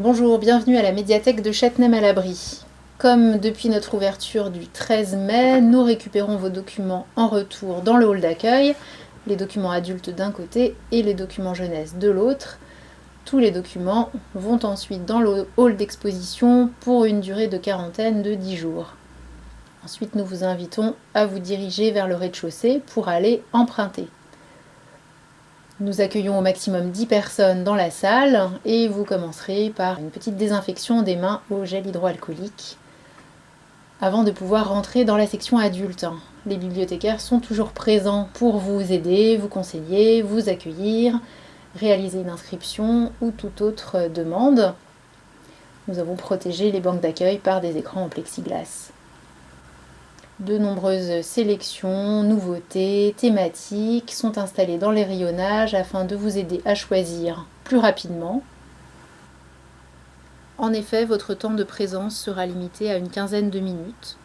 Bonjour, bienvenue à la médiathèque de Châtenay-Malabry. Comme depuis notre ouverture du 13 mai, nous récupérons vos documents en retour dans le hall d'accueil, les documents adultes d'un côté et les documents jeunesse de l'autre. Tous les documents vont ensuite dans le hall d'exposition pour une durée de quarantaine de 10 jours. Ensuite, nous vous invitons à vous diriger vers le rez-de-chaussée pour aller emprunter. Nous accueillons au maximum 10 personnes dans la salle et vous commencerez par une petite désinfection des mains au gel hydroalcoolique avant de pouvoir rentrer dans la section adulte. Les bibliothécaires sont toujours présents pour vous aider, vous conseiller, vous accueillir, réaliser une inscription ou toute autre demande. Nous avons protégé les bancs d'accueil par des écrans en plexiglas. De nombreuses sélections, nouveautés, thématiques sont installées dans les rayonnages afin de vous aider à choisir plus rapidement. En effet, votre temps de présence sera limité à une quinzaine de minutes.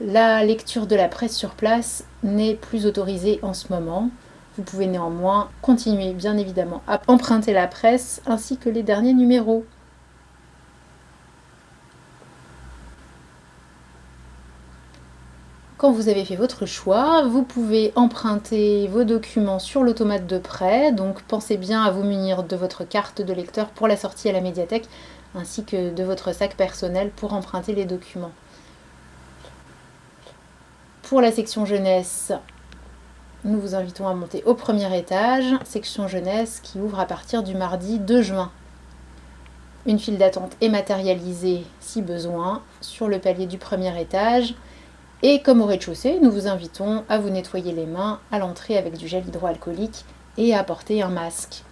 La lecture de la presse sur place n'est plus autorisée en ce moment. Vous pouvez néanmoins continuer bien évidemment à emprunter la presse ainsi que les derniers numéros. Quand vous avez fait votre choix, vous pouvez emprunter vos documents sur l'automate de prêt, donc pensez bien à vous munir de votre carte de lecteur pour la sortie à la médiathèque, ainsi que de votre sac personnel pour emprunter les documents. Pour la section jeunesse, nous vous invitons à monter au premier étage, section jeunesse qui ouvre à partir du mardi 2 juin. Une file d'attente est matérialisée, si besoin, sur le palier du premier étage. Et comme au rez-de-chaussée, nous vous invitons à vous nettoyer les mains à l'entrée avec du gel hydroalcoolique et à porter un masque.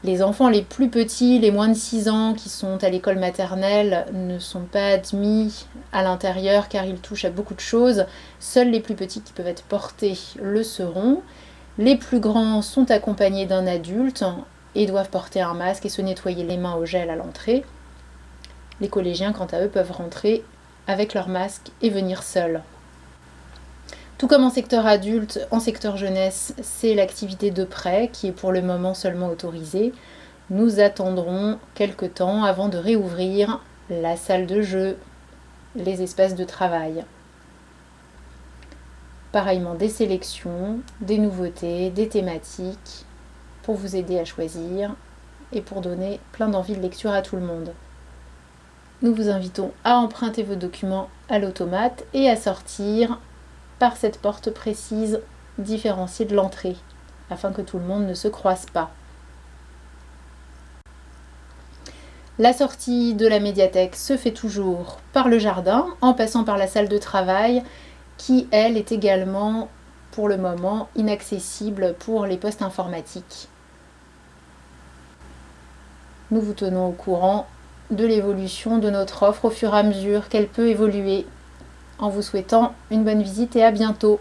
Les enfants les plus petits, les moins de 6 ans qui sont à l'école maternelle, ne sont pas admis à l'intérieur car ils touchent à beaucoup de choses. Seuls les plus petits qui peuvent être portés le seront. Les plus grands sont accompagnés d'un adulte et doivent porter un masque et se nettoyer les mains au gel à l'entrée. Les collégiens, quant à eux, peuvent rentrer avec leur masque et venir seuls. Tout comme en secteur adulte, en secteur jeunesse, c'est l'activité de prêt qui est pour le moment seulement autorisée. Nous attendrons quelques temps avant de réouvrir la salle de jeu, les espaces de travail. Pareillement des sélections, des nouveautés, des thématiques pour vous aider à choisir et pour donner plein d'envie de lecture à tout le monde. Nous vous invitons à emprunter vos documents à l'automate et à sortir par cette porte précise différenciée de l'entrée, afin que tout le monde ne se croise pas. La sortie de la médiathèque se fait toujours par le jardin, en passant par la salle de travail, qui, elle, est également, pour le moment, inaccessible pour les postes informatiques. Nous vous tenons au courant de l'évolution de notre offre au fur et à mesure qu'elle peut évoluer. En vous souhaitant une bonne visite et à bientôt.